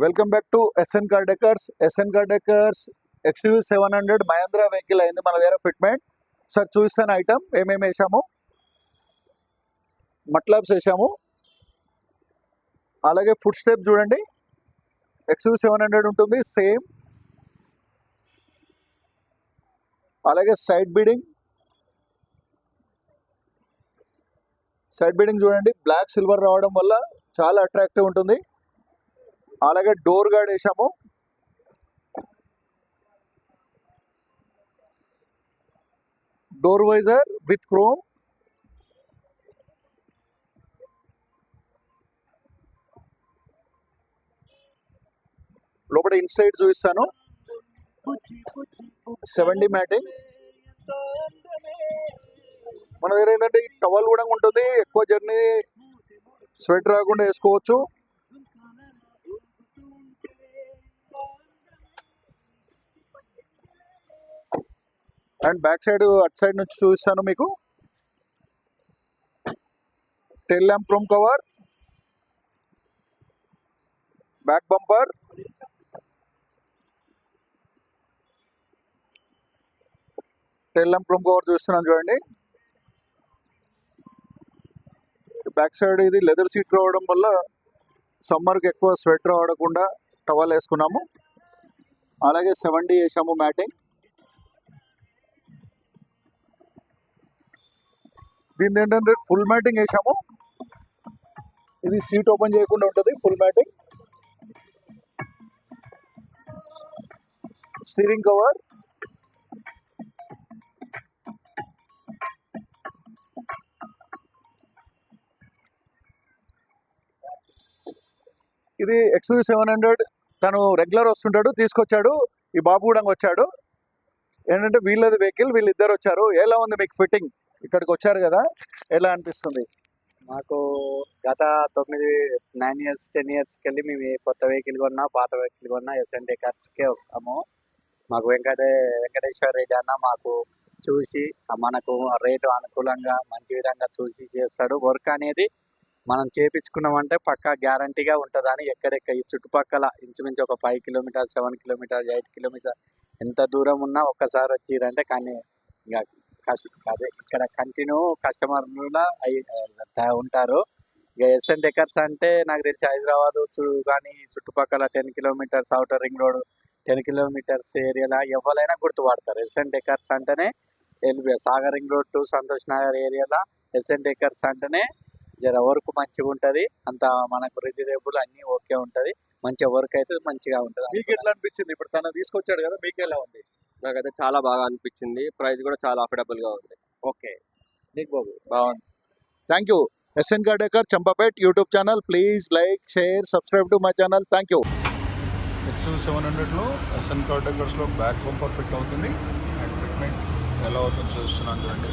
Welcome back to SN car decors. SN car decors XUV 700 Mahindra vehicle అయింది మన దగ్గర fitment. Sir చూస్తాను item ఏమేమి వేసాము. మట్లాబ్స్ వేసాము, అలాగే ఫుట్ స్టెప్ చూడండి XUV 700 ఉంటుంది సేమ్. అలాగే సైడ్ బీడింగ్ చూడండి బ్లాక్ సిల్వర్ రావడం వల్ల చాలా అట్రాక్టివ్ ఉంటుంది. అలాగే డోర్ గార్డ్ వేసాము. Door visor with chrome. లోపల ఇన్సైడ్ చూపిస్తాను. 70 మ్యాటింగ్. మన దగ్గర ఏంటంటే ఈ టవల్ కూడా ఉంటుంది, ఎక్కువ జర్నీ స్వెట్ రాకుండా వేసుకోవచ్చు. అండ్ బ్యాక్ సైడ్ అటు సైడ్ నుంచి చూపిస్తాను మీకు. Tail lamp chrome cover, back bumper, tail lamp chrome cover చూస్తున్నాను చూడండి. బ్యాక్ సైడ్ ఇది లెదర్ సీట్ రావడం వల్ల సమ్మర్కి ఎక్కువ స్వెట్ రావకుండా టవల్ వేసుకున్నాము. అలాగే 70 వేసాము మ్యాటింగ్. దీని ఏంటంటే ఫుల్ మ్యాటింగ్ వేసాము. ఇది సీట్ ఓపెన్ చేయకుండా ఉంటుంది ఫుల్ మ్యాటింగ్. స్టీరింగ్ కవర్, ఇది XUV 700 తను రెగ్యులర్ వస్తుంటాడు, తీసుకొచ్చాడు. ఈ బాబు కూడా వచ్చాడు. ఏంటంటే వీళ్ళది వెహికల్, వీళ్ళిద్దరు వచ్చారు. ఎలా ఉంది మీకు ఫిట్టింగ్? ఇక్కడికి వచ్చారు కదా, ఎలా అనిపిస్తుంది? మాకు గత 9 ఇయర్స్ 10 ఇయర్స్కి వెళ్ళి మేము కొత్త వెహికల్ కొన్నా పాత వెహికల్ కొన్నా ఎస్ఎన్ డెకర్స్కే వస్తాము. మాకు వెంకటేశ్వర రెడ్డి అన్న మాకు చూసి మనకు రేటు అనుకూలంగా మంచి విధంగా చూసి చేస్తాడు. వర్క్ అనేది మనం చేపించుకున్నామంటే పక్కా గ్యారంటీగా ఉంటుందని ఈ చుట్టుపక్కల ఇంచుమించు ఒక 5 కిలోమీటర్స్ 7 కిలోమీటర్స్ 8 కిలోమీటర్స్ ఎంత దూరం ఉన్నా ఒక్కసారి వచ్చిరంటే కానీ ఇంకా అదే ఇక్కడ కంటిన్యూ కస్టమర్లు ఉంటారు. ఇక ఎస్ఎన్ డెకర్స్ అంటే నాకు తెలిసి హైదరాబాద్ కానీ చుట్టుపక్కల 10 kilometres outer ring road 10 kilometres ఏరియాలో ఎవరైనా గుర్తుపడతారు. ఎస్ఎన్ డెకర్స్ అంటేనే Sagar ring road to Santosh Nagar ఏరియాలో ఎస్ఎన్ డెకర్స్ అంటేనే జర వర్క్ మంచిగా ఉంటుంది, అంత మనకు రిజనబుల్ అన్నీ ఓకే ఉంటుంది, మంచిగా వర్క్ అయితే మంచిగా ఉంటుంది. మీకు ఎట్లా అనిపించింది? ఇప్పుడు తను తీసుకొచ్చాడు కదా, మీకు ఎలా ఉంది? నాకైతే చాలా బాగా అనిపించింది. ప్రైస్ కూడా చాలా అఫోర్డబుల్ గా ఉంది. ఓకే, నీకు బాబు బాగుంది. Thank you. SN car decor Champapet YouTube channel. Please like, share, subscribe to my channel. Thank you. XUV 700లో ఎస్ఎన్ కార్ డెకర్స్లో బ్యాక్ బంపర్ ఫిట్ అవుతుంది. అండ్ ఫిట్మెంట్ ఎలా అవుతుందో చూస్తున్నాను చూడండి.